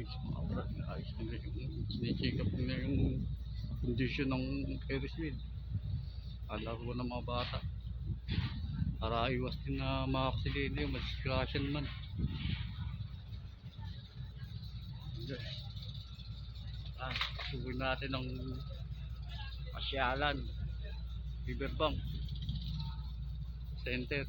guys, mga brad, ayos nila yung check up nila yung condition ng Ferris wheel. Alaro ng mga bata para iwas din na mga aksidente, madisgrasya naman guys. Pasukin natin ng pasyalan Riverbank Center.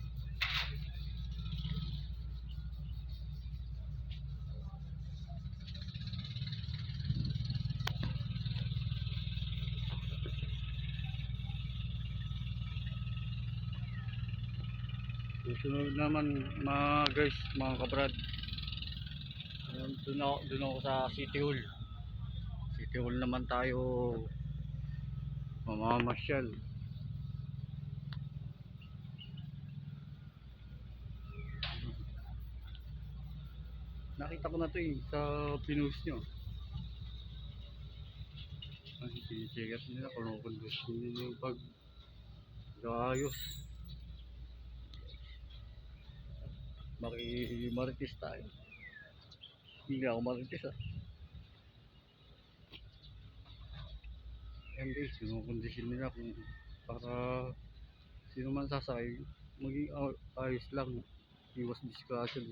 Susunod naman mga guys, mga kabrad, doon ako sa City Hall. City Hall naman tayo mamamasyal. Nakita ko na to sa pinost nyo. Check up nila kung kondisyon nila yung pag-ayos. Marites tayo. Hindi ako marites And guys, yung kondisyon nila kung para sino man sasakay maging ayos lang, iwas disgrasya,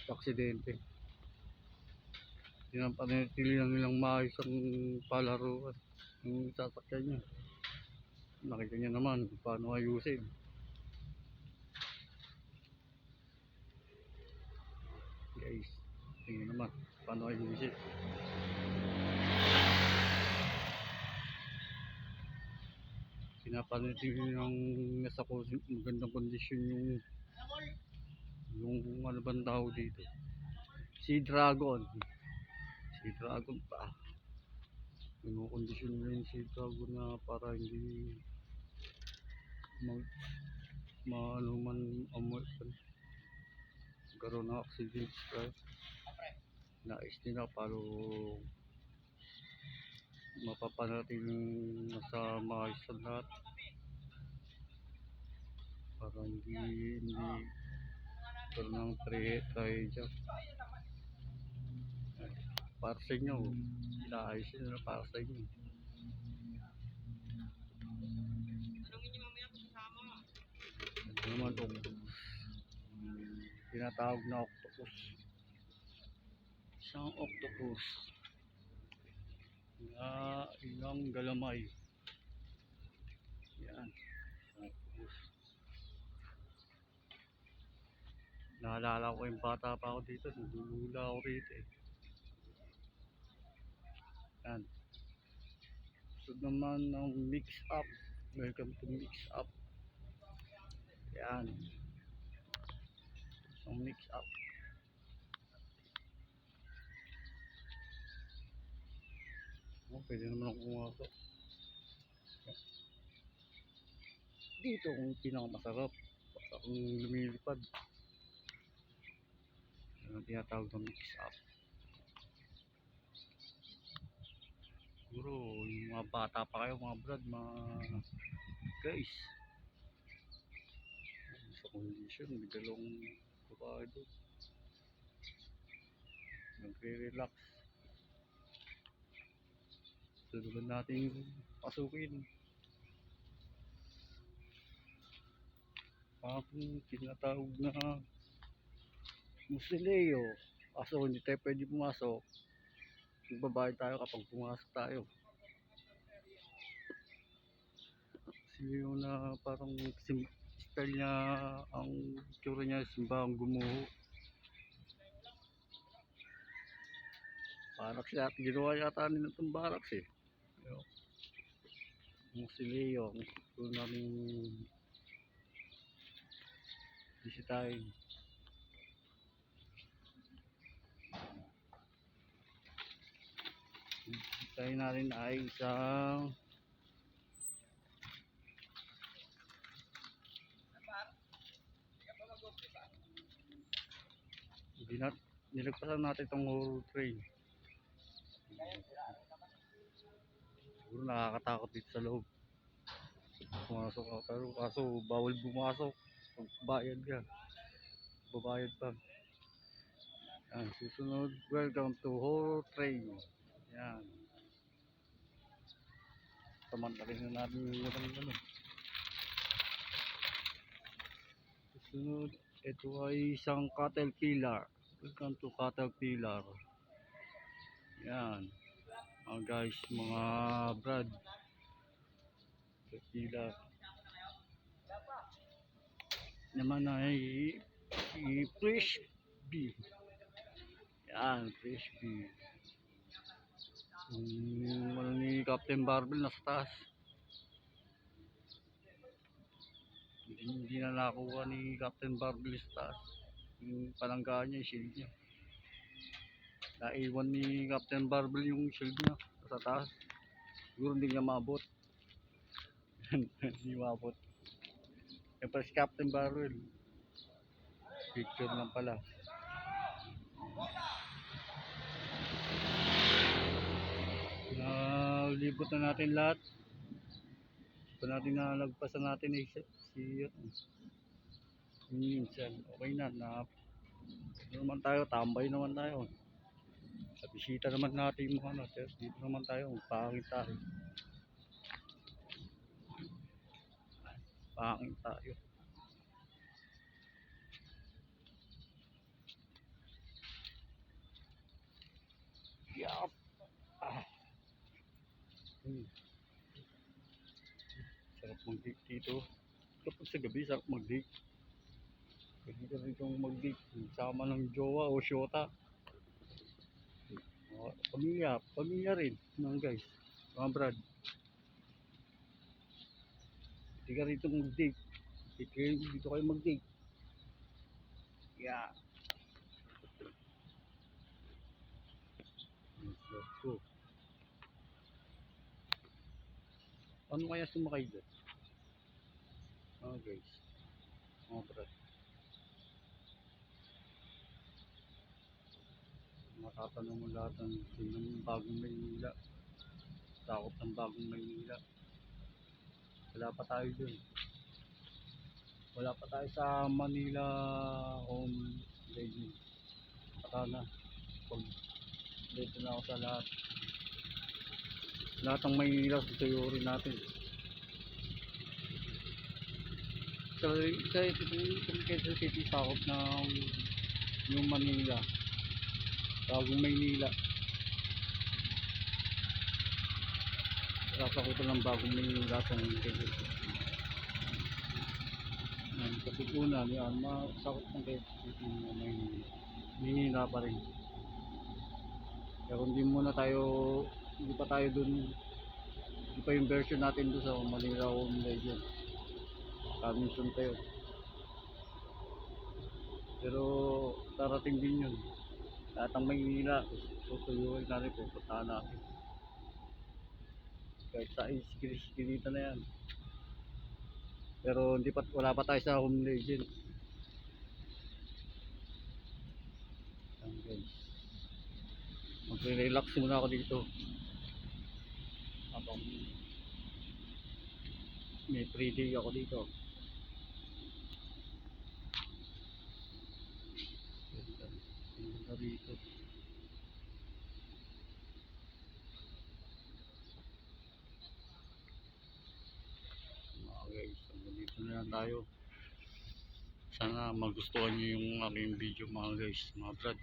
aksidente. Yan ang panatili lang nilang maayos ang palaruan yung sasakyan niya. Nakita niya naman paano ayusin. Guys, tingnan naman paano ayusin. Pinapanatili ng nasa magandang kondisyon yung ano bang tawag dito, si Dragon pa. Kinukondisyon nila yung si Dragon na para hindi maano man amoy karoon ng accident. Nais nila para mapapanatiling nasa maayos ang lahat, para hindi karoon ng trahedya. Para sa inyo, inaayos nila para sa inyo. Ito naman itong tinatawag na octopus. Isang octopus na ilang galamay. Yan, octopus. Naalala ko yung bata pa ako dito, nagulula ako rito Yan. So naman ng mix up. Welcome to mix up. Yan. Ang mix up. Pwede naman akong pumasok. Dito ang pinakamasarap. Akong lumilipad. Yan ang tinatawag ng mix up. Siguro yung mga bata pa kayo, mga brad, mga guys. Sa condition, may dalawang babae doon. Nagre-relax. Sunugan natin pasukin. Parang tinatawag na Musileo. Kaso hindi tayo pwede pumasok. Magbabayad tayo kapag pumasok tayo. Musileo na parang style niya, ang tsura niya simbahang gumuho. Barracks yata, ginawa yata nila itong barracks Musileo, gusto namin bisitahin. Bisitahin natin ay isang nilagpasan natin itong horror train. Siguro nakakatakot dito sa loob. Pumasok ka, pero kaso bawal bumasok. Bayad ka. Babayad pa. Yan, susunod, welcome to Horror Train. Yan. Samantalin na natin yung ano. Susunod, ito ay isang caterpillar. Welcome to caterpillar. Yan. Mga guys, mga brad. Caterpillar. Naman ay frisbee. Yan, frisbee. Ano ni Captain Barbell nasa taas. Hindi na nakuha ni Captain Barbell sa taas. Yung palanggaan niya, yung shield niya. Naiwan ni Captain Barbell yung shield niya sa taas. Siguro hindi niya maabot. Hindi maabot. Siyempre si Captain Barbell. Picture lang pala. Libot na natin lahat. Ito natin na nagpasan natin minsan. Okay na. Ano naman tayo, tambay naman tayo. Sa bisita naman natin yung mga ano. Dito naman tayo, pangit tayo. Pangit tayo. Yup. Sarap mag-date dito. Kapag sa gabi, sarap mag-date. Pwede ka rin kang mag-date. Sama ng jowa o syota. Pamilya rin. Mga guys, mga brad. Pwede ka rito mag-date. Dito kayo mag-date. Yeah. Let's go. Ano kaya sumakay doon? Mga guys, mga brad. Matatanong mo lahat ng bagong Maynila. Takot ng bagong Maynila. Wala pa tayo dun. Wala pa tayo sa Manila home legend. Saka na. Pag dito na ako sa lahat. Lahat ng Maynila susuyurin natin. So, itong Quezon City sakop ng yung Manila. Bagong Maynila. Sasakutan ng bagong Maynila itong Quezon City. Katipunan yan, masakot ng Quezon City ng Maynila. Maynila pa rin. Pero hindi pa tayo dun, hindi pa yung version natin doon sa Manila Home Legend. Coming soon tayo. Pero darating din yun. Lahat ng Maynila, susuyuin natin, pupuntahan natin. Kahit sa iskilita na yan. Pero wala pa tayo sa Home Legend. Yan guys. Mag-relax muna ako dito. Habang may free day ako dito. Ganda dito. Guys, dito na lang tayo. Sana magustuhan nyo yung aking video mga guys, mga brad.